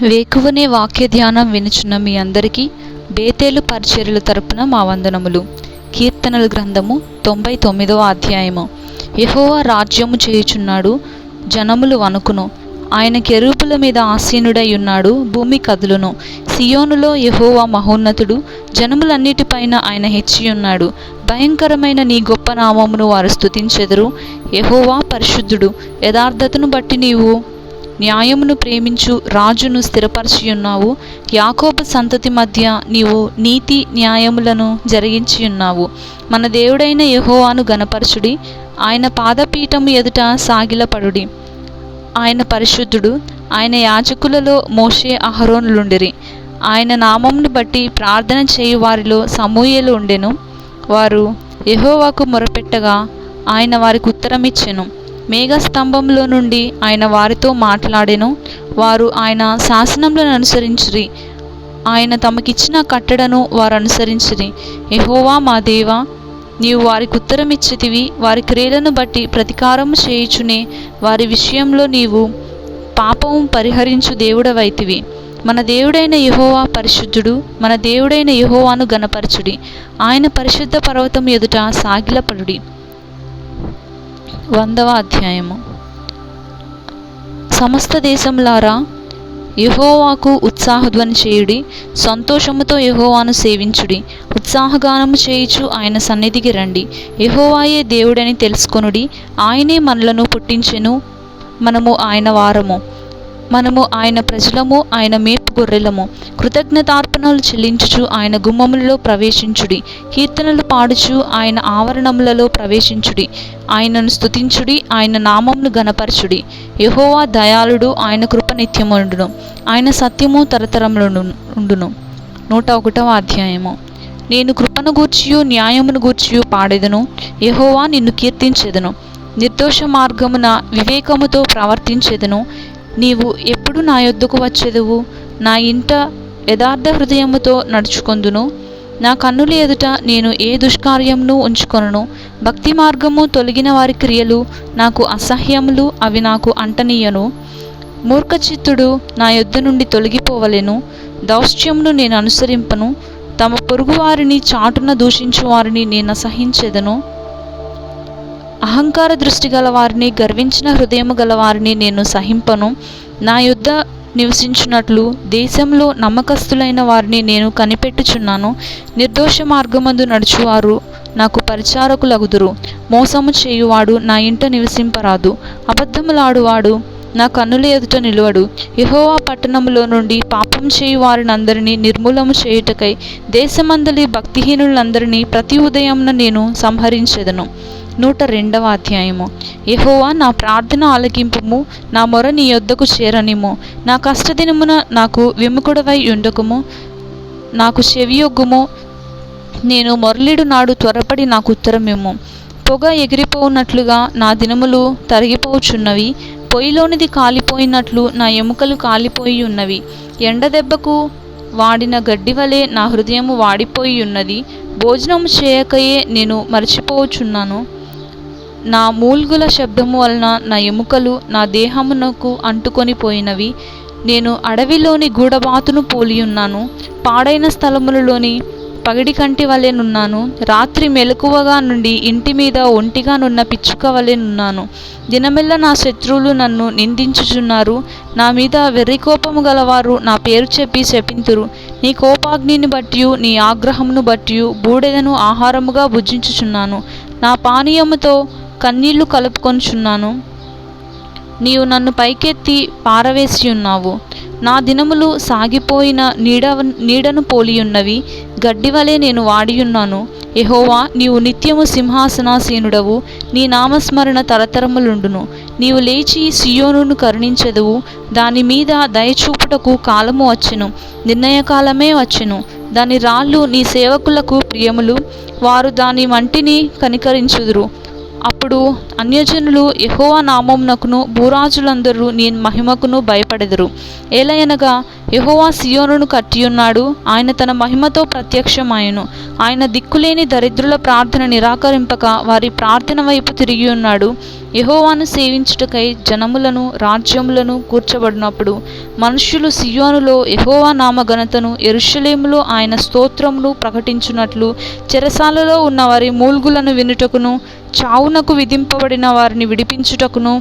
వేకువనే వాక్య ధ్యానం వినుచున్న మీ అందరికీ బేతేలు పరిచర్యల తరపున మా వందనములు. కీర్తనల గ్రంథము 99వ అధ్యాయము. యెహోవా రాజ్యము చేయుచున్నాడు, జనములు వణుకును. ఆయన కెరూబుల మీద ఆసీనుడై ఉన్నాడు, భూమి కదులును. సియోనులో యెహోవా మహోన్నతుడు, జనములన్నిటిపైన ఆయన హెచ్చియున్నాడు. భయంకరమైన నీ గొప్ప నామమును వారు స్తుతించెదరు. యెహోవా పరిశుద్ధుడు, యథార్థతను బట్టి నీవు న్యాయమును ప్రేమించు రాజును స్థిరపరచియున్నావు. యాకోబు సంతతి మధ్య నీవు నీతి న్యాయములను జరిగించియున్నావు. మన దేవుడైన యెహోవాను గణపరచుడి, ఆయన పాదపీఠము ఎదుట సాగిలపడుడి. ఆయన పరిశుద్ధుడు. ఆయన యాజకులలో మోషే అహరోనులుండిరి. ఆయన నామమును బట్టి ప్రార్థన చేయు వారిలో సమూయేలు ఉండెను. వారు యెహోవాకు మొరపెట్టగా ఆయన వారికి ఉత్తరమిచ్చెను. మేఘస్తంభంలో నుండి ఆయన వారితో మాట్లాడెను. వారు ఆయన శాసనములను అనుసరించిరి. ఆయన తమకిచ్చిన కట్టడను వారు అనుసరించిరి. యెహోవా మా దేవా, నీవు వారికి ఉత్తరమిచ్చితివి. వారి క్రియలను బట్టి ప్రతీకారము చేయుచునే వారి విషయంలో నీవు పాపము పరిహరించు దేవుడవైతివి. మన దేవుడైన యెహోవా పరిశుద్ధుడు. మన దేవుడైన యెహోవాను గణపరచుడి, ఆయన పరిశుద్ధ పర్వతం ఎదుట సాగిలపడుడి. 100వ అధ్యాయము. సమస్త దేశములారా, యెహోవాకు ఉత్సాహధ్వని చేయుడి. సంతోషముతో యెహోవాను సేవించుడి. ఉత్సాహగానము చేయుచు ఆయన సన్నిధికి రండి. యెహోవాయే దేవుడని తెలుసుకొనుడి. ఆయనే మనలను పుట్టించెను. మనము ఆయన వారము. మనము ఆయన ప్రజలము, ఆయన మేపు గొర్రెలము. కృతజ్ఞతార్పణలు చెల్లించుచు ఆయన గుమ్మములలో ప్రవేశించుడి. కీర్తనలు పాడుచు ఆయన ఆవరణములలో ప్రవేశించుడి. ఆయనను స్తుతించుడి, ఆయన నామమును గణపరచుడి. యెహోవా దయాళుడు, ఆయన కృప నిత్యముండును, ఆయన సత్యము తరతరములుండును. 101వ అధ్యాయము. నేను కృపను గూర్చియు న్యాయమును గూర్చియు పాడెదను. యెహోవా నిన్ను కీర్తించెదను. నిర్దోష మార్గమున వివేకముతో ప్రవర్తించెదను. నీవు ఎప్పుడు నా యొద్దకు వచ్చెదవు? నా ఇంట యథార్థ హృదయముతో నడుచుకొందును. నా కన్నుల ఎదుట నేను ఏ దుష్కార్యమును ఉంచుకొనను. భక్తి మార్గము తొలగిన వారి క్రియలు నాకు అసహ్యములు, అవి నాకు అంటనీయను. మూర్ఖచిత్తుడు నా యొద్ద నుండి తొలగిపోవలెను. దౌష్ట్యమును నేను అనుసరింపను. తమ పొరుగు వారిని చాటున దూషించు వారిని నేను అసహించెదను. అహంకార దృష్టి గల వారిని, గర్వించిన హృదయము గల వారిని నేను సహింపను. నా యొద్ద నివసించున్నట్లు దేశంలో నమ్మకస్తులైన వారిని నేను కనిపెట్టుచున్నాను. నిర్దోష మార్గమందు నడుచువారు నాకు పరిచారకులగుదురు. మోసము చేయువాడు నా ఇంట నివసింపరాదు. అబద్ధములాడువాడు నా కన్నుల ఎదుట నిలువడు. యెహోవా పట్టణములో నుండి పాపం చేయు వారినందరినీ నిర్మూలము చేయుటకై దేశమందలి భక్తిహీనులందరినీ ప్రతి ఉదయంన నేను సంహరించెదను. 102వ అధ్యాయము. యెహోవా నా ప్రార్థన ఆలకింపుము, నా మొర నీ యొద్దకు చేరనిము. నా కష్టదినమున నాకు విముఖుడవై ఉండకుము, నాకు చెవియొగ్గుము. నేను మొరలిడు నాడు త్వరపడి నాకు ఉత్తరమిమ్ము. పొగ ఎగిరిపోవునట్లుగా నా దినములు తరిగిపోచున్నవి. పొయ్యిలోనిది కాలిపోయినట్లు నా ఎముకలు కాలిపోయి ఉన్నవి. ఎండదెబ్బకు వాడిన గడ్డివలే నా హృదయము వాడిపోయి ఉన్నది. భోజనము చేయకయే నేను మరచిపోవచున్నాను. నా మూల్గుల శబ్దము వలన నా ఎముకలు నా దేహమునకు అంటుకొని పోయినవి. నేను అడవిలోని గూడబాతును పోలియున్నాను. పాడైన స్థలములలోని పగిడి కంటి వలెనున్నాను. రాత్రి మెలకువగా నుండి ఇంటి మీద ఒంటిగా నున్న పిచ్చుక వలెనున్నాను. దినమెల్ల నా శత్రువులు నన్ను నిందించుచున్నారు. నా మీద వెర్రికోపము గలవారు నా పేరు చెప్పి శపింతురు. నీ కోపాగ్నిని బట్టియు నీ ఆగ్రహమును బట్టియు బూడెదను ఆహారముగా భుజించుచున్నాను. నా పానీయముతో కన్నీళ్లు కలుపుకొనుచున్నాను. నీవు నన్ను పైకెత్తి పారవేసి ఉన్నావు. నా దినములు సాగిపోయిన నీడను పోలియున్నవి. గడ్డివలే నేను వాడియున్నాను. యెహోవా, నీవు నిత్యము సింహాసనాసీనుడవు. నీ నామస్మరణ తరతరములుండును. నీవు లేచి సియోనును కరుణించెదవు. దాని మీద దయచూపుటకు కాలము వచ్చెను, నిర్ణయకాలమే వచ్చెను. దాని రాళ్ళు నీ సేవకులకు ప్రియములు. వారు దాని మంటిని కనికరించుదురు. అప్పుడు అన్యజనులు యెహోవా నామమునకును భూరాజులందరూ నీ మహిమకును భయపడెదరు. ఏలయనగా యెహోవా సియోనును కట్టియున్నాడు, ఆయన తన మహిమతో ప్రత్యక్షమాయెను. ఆయన దిక్కులేని దరిద్రుల ప్రార్థన నిరాకరింపక వారి ప్రార్థన వైపు తిరిగి ఉన్నాడు. యెహోవాను సేవించుటకై జనములను రాజ్యములను కూర్చబడినప్పుడు మనుష్యులు సియోనులో యెహోవా నామ ఘనతను, యెరూషలేములో ఆయన స్తోత్రమును ప్రకటించున్నట్లు చెరసాలలో ఉన్న వారి మూల్గులను వినుటకును, చావునకు విధింపబడిన వారిని విడిపించుటకును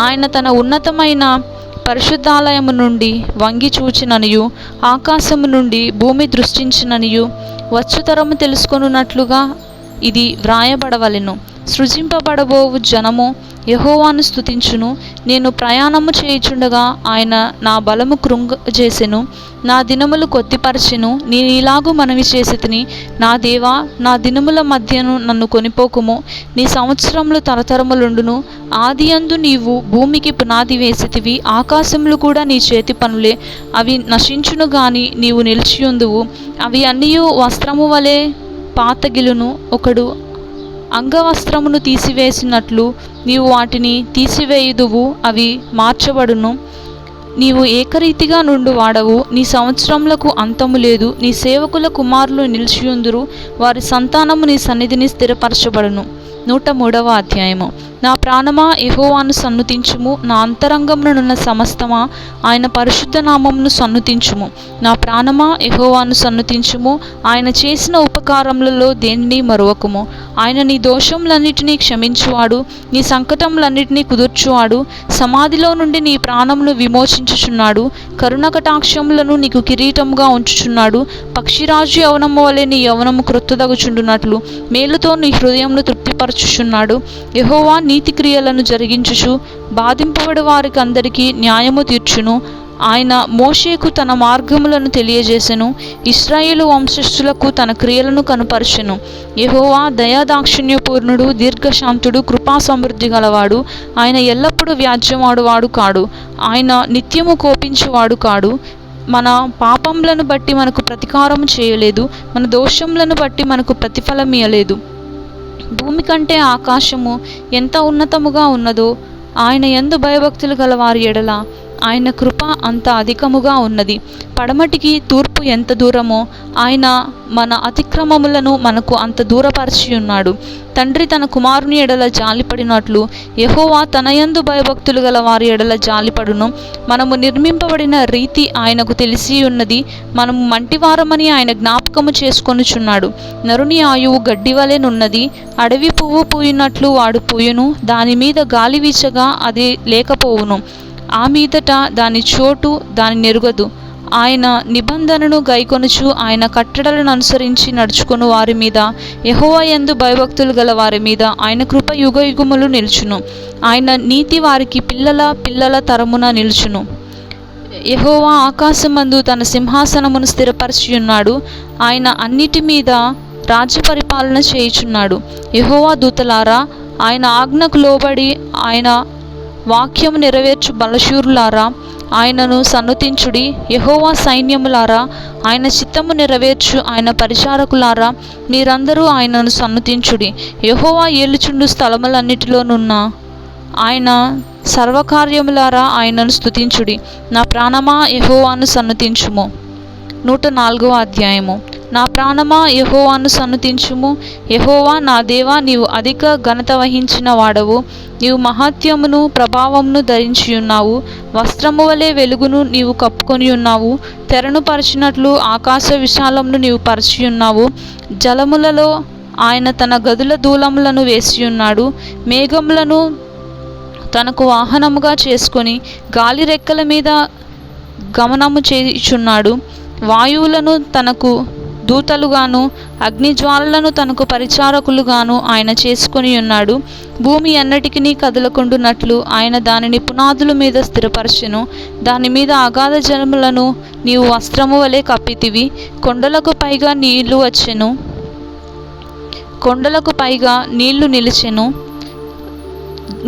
ఆయన తన ఉన్నతమైన పరిశుద్ధాలయము నుండి వంగి చూచిననియు, ఆకాశము నుండి భూమి దృష్టించిననియు వచ్చుతరము తెలుసుకొనున్నట్లుగా ఇది వ్రాయబడవలెను. సృజింపబడబోవు జనము యెహోవాను స్తుతించును. నేను ప్రయాణము చేయుచుండగా ఆయన నా బలము కృంగజేసెను, నా దినములు కొద్దిపరచెను. నేను ఇలాగూ మనవి చేసితిని, నా దేవా, నా దినముల మధ్యను నన్ను కొనిపోకుము. నీ సంవత్సరములు తరతరములుండును. ఆదియందు నీవు భూమికి పునాది వేసితివి, ఆకాశములు కూడా నీ చేతి పనులే. అవి నశించును గాని నీవు నిలిచియుందువు. అవి అన్నియు వస్త్రము వలె పాతగిలును. ఒకడు అంగవస్త్రమును తీసివేసినట్లు నీవు వాటిని తీసివేయుదువు, అవి మార్చబడును. నీవు ఏకరీతిగా నుండు వాడవు, నీ సంవత్సరములకు అంతము లేదు. నీ సేవకుల కుమారులు నిలిచియుందురు, వారి సంతానము నీ సన్నిధిని స్థిరపరచబడును. 103వ అధ్యాయము. నా ప్రాణమా యెహోవాను సన్నుతించుము, నా అంతరంగమునున్న సమస్తమా ఆయన పరిశుద్ధ నామమును సన్నుతించుము. నా ప్రాణమా యెహోవాను సన్నుతించుము, ఆయన చేసిన ఉపకారములలో దేనిని మరువకుము. ఆయన నీ దోషములన్నిటినీ క్షమించువాడు, నీ సంకటములన్నిటినీ కుదుర్చువాడు. సమాధిలో నుండి నీ ప్రాణమును విమోచించుచున్నాడు, కరుణ కటాక్షములను నీకు కిరీటముగా ఉంచుచున్నాడు. పక్షిరాజు యవనము వలె నీ యవనము క్రొత్తదగుచుండునట్లు మేలుతో నీ హృదయమును తృప్తిపరచుచున్నాడు. యెహోవా నీతి క్రియలను జరిగించుచు బాధింపబడి వారికి అందరికీ న్యాయము తీర్చును. ఆయన మోషేకు తన మార్గములను తెలియజేసెను, ఇశ్రాయేలు వంశస్థులకు తన క్రియలను కనుపరచెను. యెహోవా దయాదాక్షిణ్యపూర్ణుడు, దీర్ఘశాంతుడు, కృపా సమృద్ధి గలవాడు. ఆయన ఎల్లప్పుడూ వ్యాజ్యమాడువాడు కాడు, ఆయన నిత్యము కోపించువాడు కాడు. మన పాపములను బట్టి మనకు ప్రతీకారం చేయలేదు, మన దోషములను బట్టి మనకు ప్రతిఫలం ఇయ్యలేదు. భూమి కంటే ఆకాశము ఎంత ఉన్నతముగా ఉన్నదో ఆయన యందు భయభక్తులు గల వారి ఎడల ఆయన కృప అంత అధికముగా ఉన్నది. పడమటికి తూర్పు ఎంత దూరమో ఆయన మన అతిక్రమములను మనకు అంత దూరపరిచి ఉన్నాడు. తండ్రి తన కుమారుని ఎడల జాలిపడినట్లు యెహోవా తన యందు భయభక్తులు గల వారి ఎడల జాలిపడును. మనము నిర్మింపబడిన రీతి ఆయనకు తెలిసి ఉన్నది, మనము మంటివారమని ఆయన జ్ఞాపకము చేసుకొనుచున్నాడు. నరుని ఆయువు గడ్డివలెనున్నది, అడవి పువ్వు పూయినట్లు వాడు పూయును, దాని మీద గాలి వీచగా అది లేకపోవును, ఆ మీదట దాని చోటు దాని నెరుగదు. ఆయన నిబంధనను గైకొనుచు ఆయన కట్టడలను అనుసరించి నడుచుకుని వారి మీద, యెహోవా యందు భయభక్తులు గల వారి మీద ఆయన కృప యుగయుగములు నిలుచును. ఆయన నీతి వారికి పిల్లల పిల్లల తరమున నిలుచును. యెహోవా ఆకాశమందు తన సింహాసనమును స్థిరపరిచి ఉన్నాడు, ఆయన అన్నిటి మీద రాజ్య పరిపాలన చేయుచున్నాడు. యెహోవా దూతలారా, ఆయన ఆజ్ఞకు లోబడి ఆయన వాక్యము నెరవేర్చు బలశూరులారా, ఆయనను సన్నుతించుడి. యెహోవా సైన్యములారా, ఆయన చిత్తము నెరవేర్చు ఆయన పరిచారకులారా, మీరందరూ ఆయనను సన్నుతించుడి. యెహోవా ఏలుచుండు స్థలములన్నిటిలోనున్న ఆయన సర్వకార్యములారా ఆయనను స్తుతించుడి. నా ప్రాణమా యెహోవాను సన్నుతించుము. 104వ అధ్యాయము. నా ప్రాణమా యెహోవాను సన్నుతించుము. యెహోవా నా దేవా, నీవు అధిక ఘనత వహించిన వాడవు. నీవు మహత్యమును ప్రభావమును ధరించి ఉన్నావు. వస్త్రము వలె వెలుగును నీవు కప్పుకొని ఉన్నావు. తెరను పరిచినట్లు ఆకాశ విశాలమును నీవు పరిచి ఉన్నావు. జలములలో ఆయన తన గదుల దూలములను వేసి ఉన్నాడు. మేఘములను తనకు వాహనముగా చేసుకొని గాలి రెక్కల మీద గమనము చేయుచున్నాడు. వాయువులను తనకు దూతలుగాను అగ్నిజ్వాలలను తనకు పరిచారకులుగాను ఆయన చేసుకొని ఉన్నాడు. భూమి ఎన్నటికి కదలకుండునట్లు ఆయన దానిని పునాదుల మీద స్థిరపరచెను. దాని మీద అగాధ జలములను నీవు వస్త్రము వలె కప్పితివి. కొండలకు పైగా నీళ్లు నిలిచెను.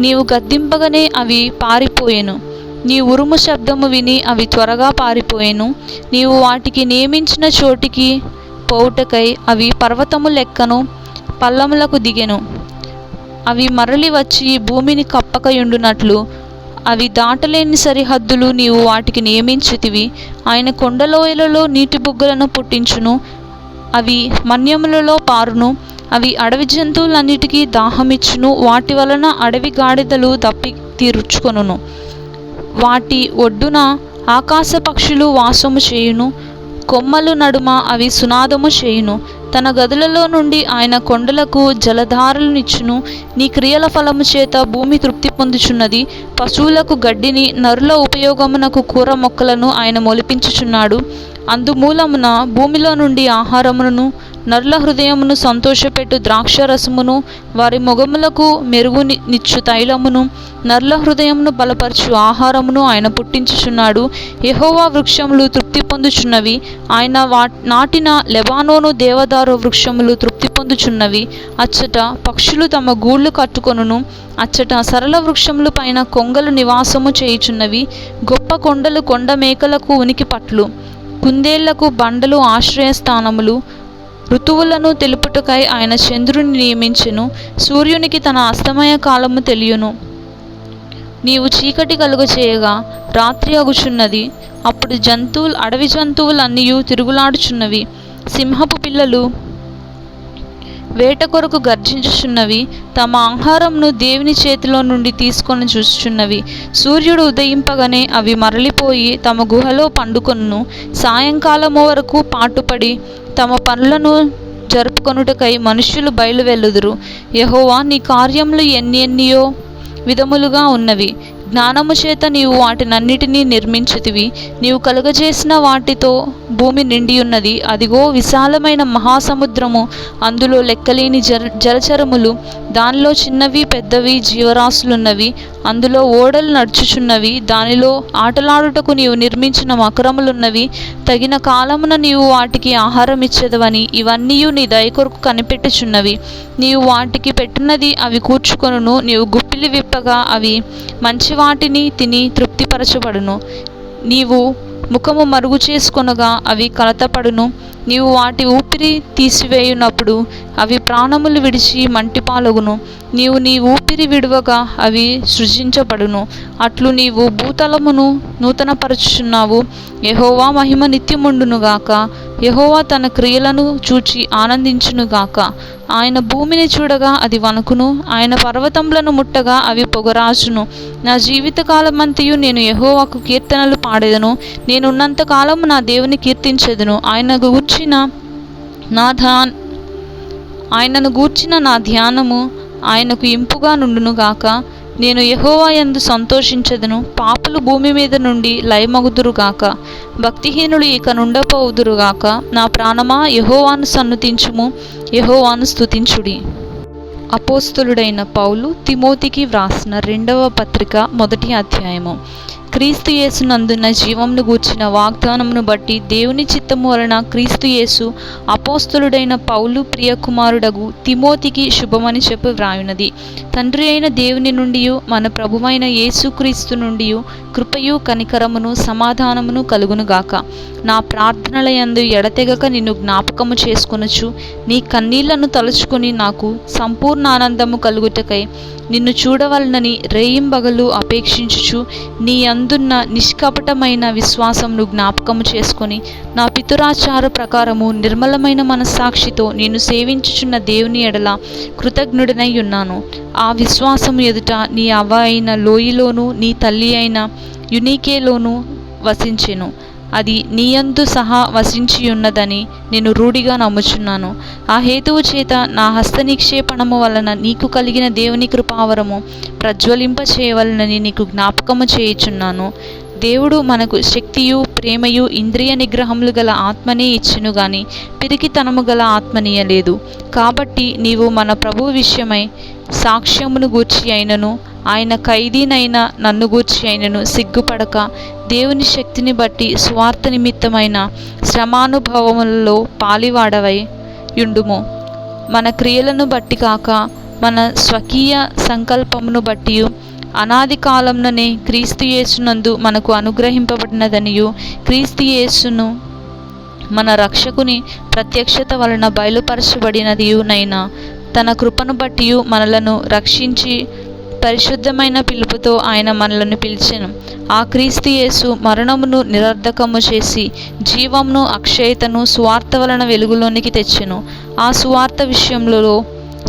నీవు గద్దింపగానే అవి పారిపోయెను. నీ ఉరుము శబ్దము విని అవి త్వరగా పారిపోయెను. నీవు వాటికి నియమించిన చోటికి పోవుటకై అవి పర్వతము లెక్కను పల్లములకు దిగెను. అవి మరలి వచ్చి భూమిని కప్పకయుండునట్లు అవి దాటలేని సరిహద్దులు నీవు వాటికి నియమించితివి. ఆయన కొండలోయలలో నీటి బుగ్గలను పుట్టించును, అవి మన్యములలో పారును. అవి అడవి జంతువులన్నిటికీ దాహమిచ్చును, వాటి వలన అడవి గాడిదలు దప్పి తీర్చుకొనును. వాటి ఒడ్డున ఆకాశ పక్షులు వాసము చేయును, కొమ్మలు నడుమ అవి సునాదము చేయును. తన గదులలో నుండి ఆయన కొండలకు జలధారలనిచ్చును. నీ క్రియల ఫలము చేత భూమి తృప్తి పొందుచున్నది. పశువులకు గడ్డిని, నరుల ఉపయోగమునకు కూర మొక్కలను ఆయన మొలిపించుచున్నాడు. అందుమూలమున భూమిలో నుండి ఆహారమును, నరుల హృదయమును సంతోషపెట్టు ద్రాక్షరసమును, వారి మొగములకు మెరుగునిచ్చు తైలమును, నరుల హృదయమును బలపరచు ఆహారమును ఆయన పుట్టించుచున్నాడు. యెహోవా వృక్షములు తృప్తి పొందుచున్నవి, ఆయన నాటిన లెబానోను దేవదారు వృక్షములు తృప్తి పొందుచున్నవి. అచ్చట పక్షులు తమ గూళ్ళు కట్టుకొనును, అచ్చట సరళ వృక్షముల పైన కొంగలు నివాసము చేయుచున్నవి. గొప్ప కొండలు కొండ మేకలకు ఉనికి పట్లు, కుందేళ్లకు బండలు ఆశ్రయస్థానములు. ఋతువులను తెలుపుటకై ఆయన చంద్రుని నియమించెను, సూర్యునికి తన అస్తమయ కాలము తెలియను. నీవు చీకటి కలుగచేయగా రాత్రి అగుచున్నది. అప్పుడు అడవి జంతువులన్నీయు తిరుగులాడుచున్నవి. సింహపు పిల్లలు వేట కొరకు గర్జించుచున్నవి. తమ ఆహారంను దేవుని చేతిలో నుండి తీసుకొని చూచుచున్నవి. సూర్యుడు ఉదయింపగానే అవి మరలిపోయి తమ గుహలో పండుకొనును. సాయంకాలము వరకు పాటుపడి తమ పనులను జరుపుకొనుటకై మనుష్యులు బయలువెళ్ళుదురు. యెహోవా, నీ కార్యములు ఎన్నెన్నియో విధములుగా ఉన్నవి. జ్ఞానము చేత నీవు వాటినన్నిటినీ నిర్మించితివి. నీవు కలుగజేసిన వాటితో భూమి నిండియున్నది. అదిగో, విశాలమైన మహాసముద్రము, అందులో లెక్కలేని జలచరములు, దానిలో చిన్నవి పెద్దవి జీవరాశులున్నవి. అందులో ఓడలు నడుచుచున్నవి. దానిలో ఆటలాడుటకు నీవు నిర్మించిన మకరములున్నవి. తగిన కాలమున నీవు వాటికి ఆహారం ఇచ్చేదవని ఇవన్నీయు నీ దయ కొరకు కనిపెట్టుచున్నవి. నీవు వాటికి పెట్టినది అవి కూర్చుకొనును. నీవు గుప్పిలి విప్పగా అవి మంచి వాటిని తిని తృప్తిపరచబడును. నీవు ముఖము మరుగు చేసుకొనగా అవి కలతపడును. నీవు వాటి ఊపిరి తీసివేయునప్పుడు అవి ప్రాణములు విడిచి మంటిపాలగును. నీవు నీ ఊపిరి విడువగా అవి సృజించబడును. అట్లు నీవు భూతలమును నూతనపరచుచున్నావు. యెహోవా మహిమ నిత్యముండునుగాక. యెహోవా తన క్రియలను చూచి ఆనందించునుగాక. ఆయన భూమిని చూడగా అది వణుకును, ఆయన పర్వతములను ముట్టగా అవి పొగరాజును. నా జీవితకాలమంతయు నేను యెహోవాకు కీర్తనలు పాడెదను. నేనున్నంత కాలము నా దేవుని కీర్తించెదను. ఆయనను గూర్చిన నా ధ్యానము ఆయనకు ఇంపుగా నుండునుగాక. నేను యెహోవా యందు సంతోషించెదను. పాపులు భూమి మీద నుండి లయమగుదురుగాక. భక్తిహీనులు ఇక నుండపోవుదురుగాక. నా ప్రాణమా, యెహోవాను సన్నుతించుము, యెహోవాను స్తుతించుడి. అపోస్తలుడైన పౌలు తిమోతికి వ్రాసిన 2వ పత్రిక 1వ అధ్యాయము. క్రీస్తు యేసునందున్న జీవమును గూర్చిన వాగ్దానమును బట్టి దేవుని చిత్తము వలన క్రీస్తు యేసు అపోస్తలుడైన పౌలు ప్రియకుమారుడగు తిమోతికి శుభమని చెప్పి వ్రాయున్నది. తండ్రి అయిన దేవుని నుండి మన ప్రభువైన యేసుక్రీస్తు నుండి కృపయు కనికరమును సమాధానమును కలుగునుగాక. నా ప్రార్థనల యందు ఎడతెగక నిన్ను జ్ఞాపకము చేసుకొనుచు నీ కన్నీళ్లను తలుచుకొని నాకు సంపూర్ణ ఆనందము కలుగుటకై నిన్ను చూడవలనని రేయింబగలు అపేక్షించుచు నీ అందున్న నిష్కపటమైన విశ్వాసమును జ్ఞాపకము చేసుకొని నా పితురాచార ప్రకారము నిర్మలమైన మనస్సాక్షితో నేను సేవించుచున్న దేవుని ఎడల కృతజ్ఞుడనై ఉన్నాను. ఆ విశ్వాసము ఎదుట నీ అవ్వ అయిన లోయిలోను నీ తల్లి అయిన యునీకేలోను వసించెను. అది నీయందు సహా వసించియున్నదని నేను రూఢిగా నమ్ముచున్నాను. ఆ హేతువు చేత నా హస్త నిక్షేపణము వలన నీకు కలిగిన దేవుని కృపావరము ప్రజ్వలింప చేయవలనని నీకు జ్ఞాపకము చేయుచున్నాను. దేవుడు మనకు శక్తియు ప్రేమయు ఇంద్రియ నిగ్రహములు గల ఆత్మనే ఇచ్చెను గాని పిరికితనము గల ఆత్మనీయలేదు. కాబట్టి నీవు మన ప్రభు విషయమై సాక్ష్యమును గూర్చి అయినను ఆయన ఖైదీనైన నన్ను గూర్చి అయినను సిగ్గుపడక దేవుని శక్తిని బట్టి స్వార్థ నిమిత్తమైన శ్రమానుభవములలో పాలివాడవై యుండుము. మన క్రియలను బట్టి కాక మన స్వకీయ సంకల్పమును బట్టి అనాది కాలంలోనే క్రీస్తు యేసునందు మనకు అనుగ్రహింపబడినదనియు క్రీస్తు యేసును మన రక్షకుని ప్రత్యక్షత వలన బయలుపరచబడినదియునైనా తన కృపను బట్టి మనలను రక్షించి పరిశుద్ధమైన పిలుపుతో ఆయన మనలను పిలిచెను. ఆ క్రీస్తు యేసు మరణమును నిరర్ధకము చేసి జీవమును అక్షయతను సువార్త వలన వెలుగులోనికి తెచ్చెను. ఆ సువార్త విషయంలో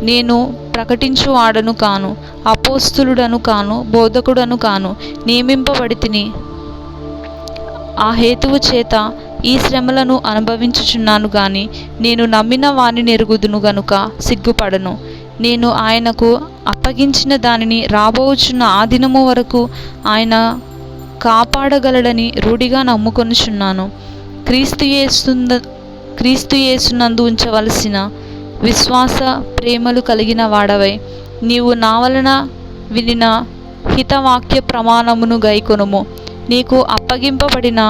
నేను ప్రకటించువాడను కాను, అపోస్తులుడను కాను, బోధకుడను కాను, నియమింపబడితిని. ఆ హేతువు చేత ఈ శ్రమలను అనుభవించుచున్నాను గాని నేను నమ్మిన వానిని ఎరుగుదును గనుక సిగ్గుపడను. నేను ఆయనకు అప్పగించిన దానిని రాబోచున్న ఆ దినము వరకు ఆయన కాపాడగలడని రూఢిగా నమ్ముకొనుచున్నాను. క్రీస్తు యేసునందు ఉంచవలసిన విశ్వాస ప్రేమలు కలిగిన వాడవై నీవు నా వలన వినిన హితవాక్య ప్రమాణమును గైకొనుము. నీకు అప్పగింపబడిన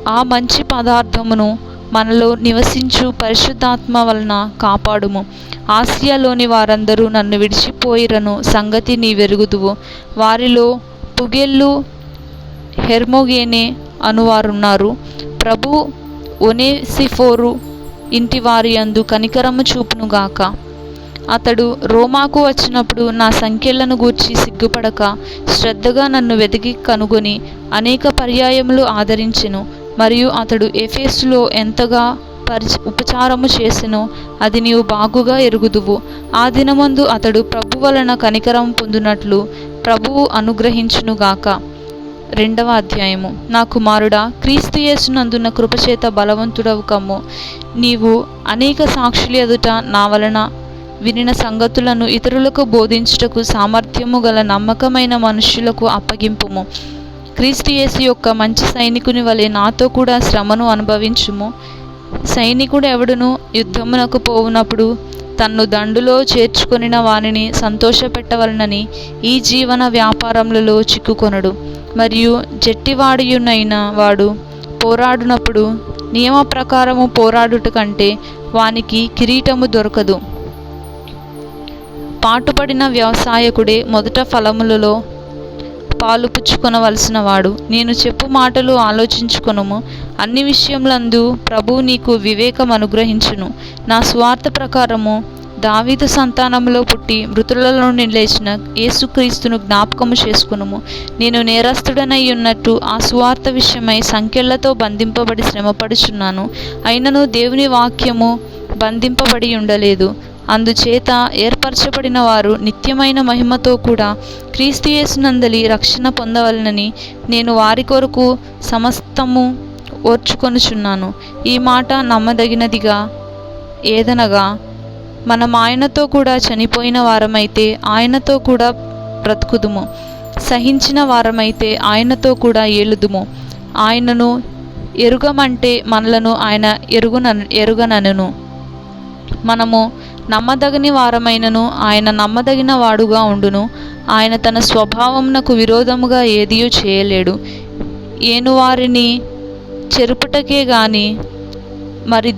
ఆ మంచి పదార్థమును మనలో నివసించు పరిశుద్ధాత్మ వలన కాపాడుము. ఆసియాలోని వారందరూ నన్ను విడిచిపోయిరను సంగతి నీవెరుగుదువు. వారిలో పుగెల్లు, హెర్మోగేనే అనువారున్నారు. ప్రభు ఒనేసిఫోరు ఇంటి వారి యందు కనికరము చూపునుగాక. అతడు రోమాకు వచ్చినప్పుడు నా సంఖ్యలను గూర్చి సిగ్గుపడక శ్రద్ధగా నన్ను వెతికి కనుగొని అనేక పర్యాయములు ఆదరించెను. మరియు అతడు ఎఫెసులో ఎంతగా ఉపచారము చేసెనో అది నీవు బాగుగా ఎరుగుదువు. ఆ దినమందు అతడు ప్రభు వలన కనికరం పొందునట్లు ప్రభువు అనుగ్రహించునుగాక. 2వ అధ్యాయము. నా కుమారుడా, క్రీస్తు యేసునందున్న కృపచేత బలవంతుడవు కమ్ము. నీవు అనేక సాక్షుల ఎదుట నా వలన వినిన సంగతులను ఇతరులకు బోధించుటకు సామర్థ్యము గల నమ్మకమైన మనుష్యులకు అప్పగింపుము. క్రీస్తు యేసు యొక్క మంచి సైనికుని వలె నాతో కూడా శ్రమను అనుభవించుము. సైనికుడు ఎవడును యుద్ధమునకు పోవునప్పుడు తన్ను దండులో చేర్చుకొనిన వానిని సంతోషపెట్టవలనని ఈ జీవన వ్యాపారములలో చిక్కుకొనడు. మరియు జట్టివాడియునైన వాడు పోరాడునప్పుడు నియమ ప్రకారము పోరాడుట కంటే వానికి కిరీటము దొరకదు. పాటుపడిన వ్యవసాయకుడే మొదట ఫలములలో పాలుపుచ్చుకొనవలసిన వాడు. నేను చెప్పు మాటలు ఆలోచించుకొనుము. అన్ని విషయములందు ప్రభువు నీకు వివేకం అనుగ్రహించును. నా స్వార్థ ప్రకారము దావీదు సంతానములో పుట్టి మృతులలో నుండి లేచిన యేసుక్రీస్తును జ్ఞాపకము చేసుకునుము. నేను నేరస్తుడనై ఉన్నట్టు ఆ సువార్త విషయమై సంకెళ్లతో బంధింపబడి శ్రమపడుచున్నాను. అయినను దేవుని వాక్యము బంధింపబడి ఉండలేదు. అందుచేత ఏర్పరచబడిన వారు నిత్యమైన మహిమతో కూడా క్రీస్తు యేసునందలి రక్షణ పొందవలనని నేను వారి కొరకు సమస్తము ఓర్చుకొనుచున్నాను. ఈ మాట నమ్మదగినదిగా ఏదనగా మనం ఆయనతో కూడా చనిపోయిన వారమైతే ఆయనతో కూడా బ్రతుకుదుము, సహించిన వారమైతే ఆయనతో కూడా ఏలుదుము. ఆయనను ఎరుగమంటే మనలను ఆయన ఎరుగనను. మనము నమ్మదగిన వారమైనను ఆయన నమ్మదగిన వాడుగా ఉండును. ఆయన తన స్వభావమునకు విరోధముగా ఏదియూ చేయలేడు. ఏనువారిని చెరుపుటకే గాని మరి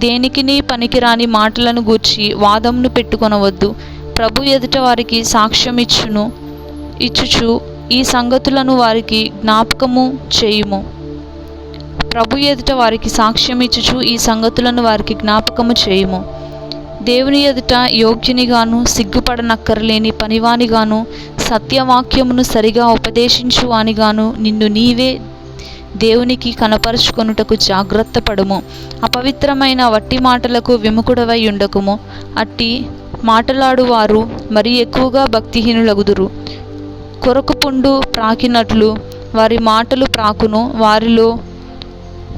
దేనికిని పనికిరాని మాటలను గూర్చి వాదమును పెట్టుకొనవద్దు. ప్రభు ఎదుట వారికి సాక్ష్యం ఇచ్చుచు ఈ సంగతులను వారికి జ్ఞాపకము చేయుము. ప్రభు ఎదుట వారికి సాక్ష్యం ఇచ్చుచు ఈ సంగతులను వారికి జ్ఞాపకము చేయుము. దేవుని ఎదుట యోగ్యునిగాను సిగ్గుపడనక్కరలేని పనివానిగాను సత్యవాక్యమును సరిగా ఉపదేశించువానిగాను నిన్ను నీవే దేవునికి కనపరుచుకొనుటకు జాగ్రత్త పడుము. అపవిత్రమైన వట్టి మాటలకు విముఖుడవై ఉండకుము. అట్టి మాటలాడువారు మరి ఎక్కువగా భక్తిహీనులగుదురు. కొరకు పుండు ప్రాకినట్లు వారి మాటలు ప్రాకును. వారిలో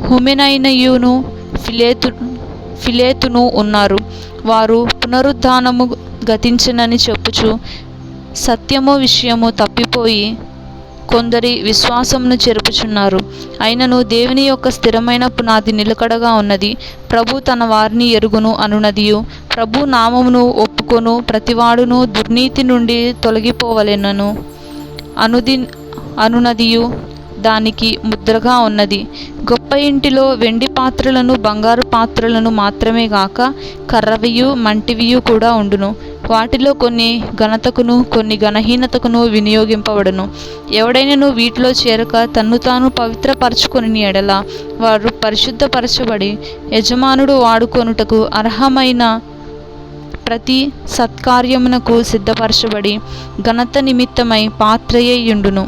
హుమెనైనయును ఫిలేతును ఉన్నారు. వారు పునరుద్ధానము గతించనని చెప్పుచు సత్యము విషయము తప్పిపోయి కొందరి విశ్వాసమును చెరుపుచున్నారు. అయినను దేవుని యొక్క స్థిరమైన పునాది నిలకడగా ఉన్నది. ప్రభు తన వారిని ఎరుగును అనునదియు ప్రభు నామమును ఒప్పుకొను ప్రతివాడును దుర్నీతి నుండి తొలగిపోవలెనను అనునదియు దానికి ముద్రగా ఉన్నది. గొప్ప ఇంటిలో వెండి పాత్రలను బంగారు పాత్రలను మాత్రమే గాక కర్రవియు మంటివియు కూడా ఉండును. వాటిలో కొన్ని ఘనతకును కొన్ని ఘనహీనతకును వినియోగింపబడును. ఎవడైనను వీటిలో చేరక తన్ను తాను పవిత్రపరచుకొని ఎడల వారు పరిశుద్ధపరచబడి యజమానుడు వాడుకొనుటకు అర్హమైన ప్రతి సత్కార్యమునకు సిద్ధపరచబడి ఘనత నిమిత్తమై పాత్రయ్యుండును.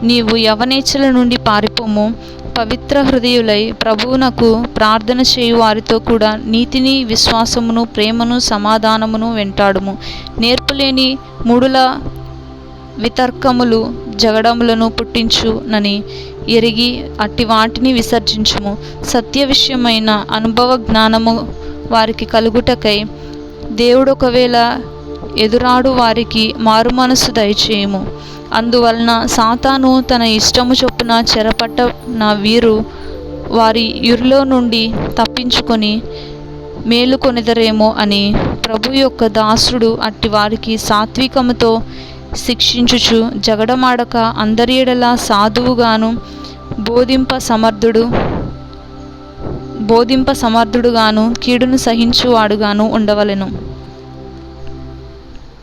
నీవు యవనేచ్ఛల నుండి పారిపోము. పవిత్ర హృదయులై ప్రభువునకు ప్రార్థన చేయు వారితో కూడా నీతిని, విశ్వాసమును, ప్రేమను, సమాధానమును వెంటాడుము. నేర్పులేని మూడుల వితర్కములు జగడములను పుట్టించునని ఎరిగి అట్టి వాటిని విసర్జించుము. సత్య విషయమైన అనుభవ జ్ఞానము వారికి కలుగుటకై దేవుడొకవేళ ఎదురాడు వారికి మారుమనస్సు దయచేయుము. అందువలన సాతాను తన ఇష్టము చొప్పున చెరపట్టిన వీరు వారి యురిలో నుండి తప్పించుకొని మేలుకొనెదరేమో అని ప్రభు యొక్క దాసుడు అట్టి వారికి సాత్వికముతో శిక్షించుచు జగడమాడక అందరి ఎడల సాధువుగాను బోధింప సమర్థుడుగాను కీడును సహించువాడుగాను ఉండవలెను.